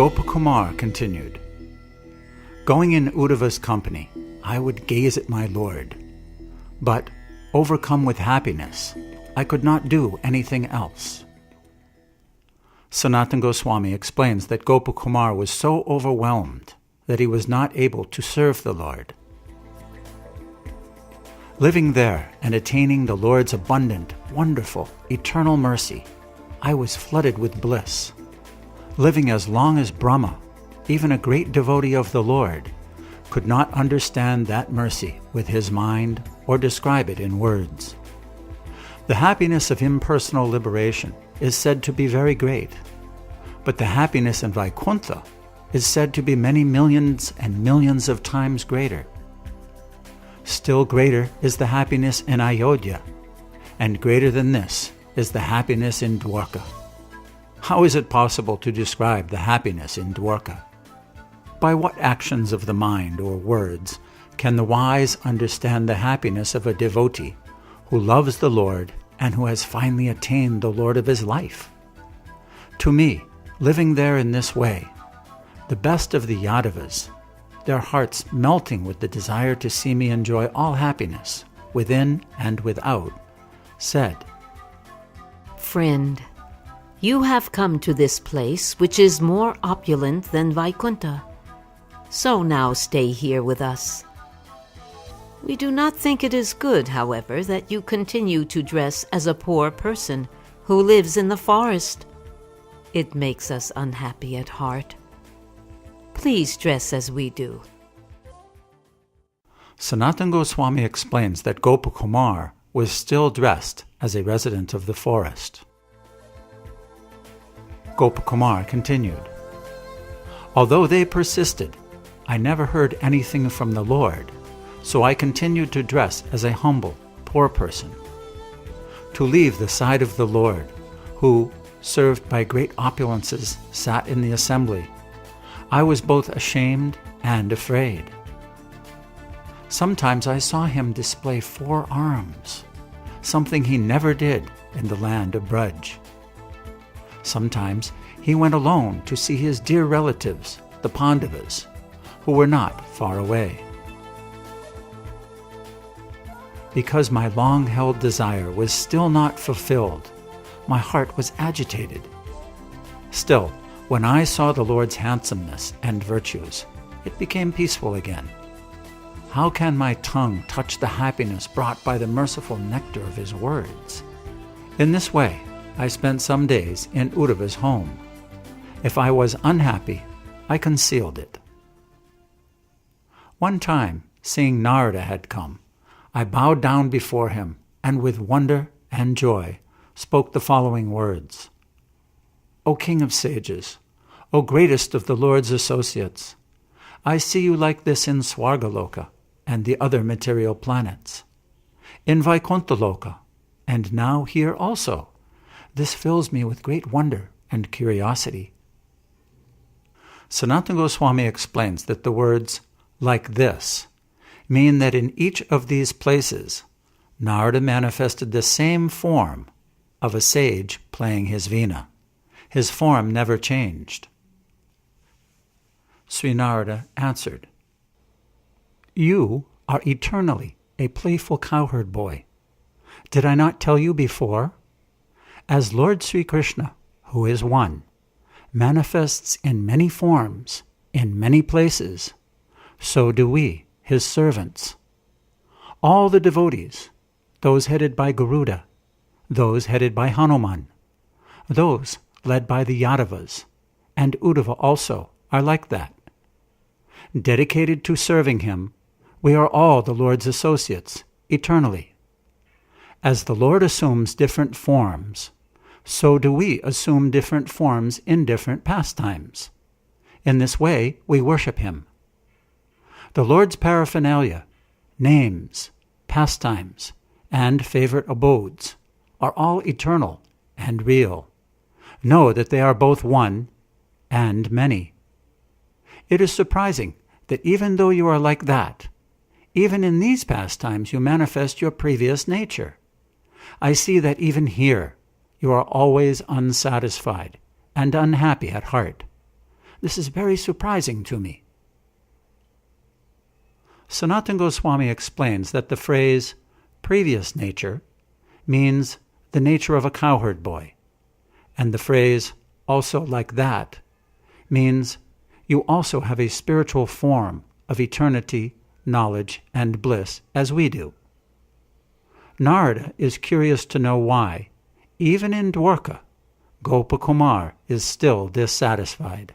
Gopakumar continued, "Going in Uddhava's company, I would gaze at my Lord, but, overcome with happiness, I could not do anything else." Sanatana Goswami explains that Gopakumar was so overwhelmed that he was not able to serve the Lord. Living there and attaining the Lord's abundant, wonderful, eternal mercy, I was flooded with bliss. Living as long as Brahma, even a great devotee of the Lord, could not understand that mercy with his mind or describe it in words. The happiness of impersonal liberation is said to be very great, but the happiness in Vaikuntha is said to be many millions and millions of times greater. Still greater is the happiness in Ayodhya, and greater than this is the happiness in Dwarka. How is it possible to describe the happiness in Dwarka? By what actions of the mind or words can the wise understand the happiness of a devotee who loves the Lord and who has finally attained the Lord of his life? To me, living there in this way, the best of the Yadavas, their hearts melting with the desire to see me enjoy all happiness, within and without, said, "Friend, you have come to this place which is more opulent than Vaikuntha. So now stay here with us. We do not think it is good, however, that you continue to dress as a poor person who lives in the forest. It makes us unhappy at heart. Please dress as we do." Sanatana Goswami explains that Gopakumar was still dressed as a resident of the forest. Gopakumar continued, "Although they persisted, I never heard anything from the Lord, so I continued to dress as a humble, poor person. To leave the side of the Lord, who, served by great opulences, sat in the assembly, I was both ashamed and afraid. Sometimes I saw him display 4 arms, something he never did in the land of Brhad. Sometimes he went alone to see his dear relatives, the Pandavas, who were not far away. Because my long-held desire was still not fulfilled, my heart was agitated. Still, when I saw the Lord's handsomeness and virtues, it became peaceful again. How can my tongue touch the happiness brought by the merciful nectar of his words? In this way, I spent some days in Uddhava's home. If I was unhappy, I concealed it. One time, seeing Narada had come, I bowed down before him and with wonder and joy spoke the following words. O King of sages, O greatest of the Lord's associates, I see you like this in Swargaloka and the other material planets, in Vaikuntha-loka, and now here also. This fills me with great wonder and curiosity." Sanatana Goswami explains that the words, "like this," mean that in each of these places, Narada manifested the same form of a sage playing his veena. His form never changed. Sri Narada answered, "You are eternally a playful cowherd boy. Did I not tell you before? As Lord Sri Krishna, who is one, manifests in many forms, in many places, so do we, his servants. All the devotees, those headed by Garuda, those headed by Hanuman, those led by the Yadavas, and Uddhava also, are like that. Dedicated to serving him, we are all the Lord's associates, eternally. As the Lord assumes different forms, so do we assume different forms in different pastimes. In this way, we worship him. The Lord's paraphernalia, names, pastimes, and favorite abodes are all eternal and real. Know that they are both one and many. It is surprising that even though you are like that, even in these pastimes you manifest your previous nature. I see that even here you are always unsatisfied and unhappy at heart. This is very surprising to me. Sanatana Goswami explains that the phrase previous nature means the nature of a cowherd boy, and the phrase also like that means you also have a spiritual form of eternity, knowledge, and bliss as we do. Narada is curious to know why, even in Dwarka, Gopakumar is still dissatisfied.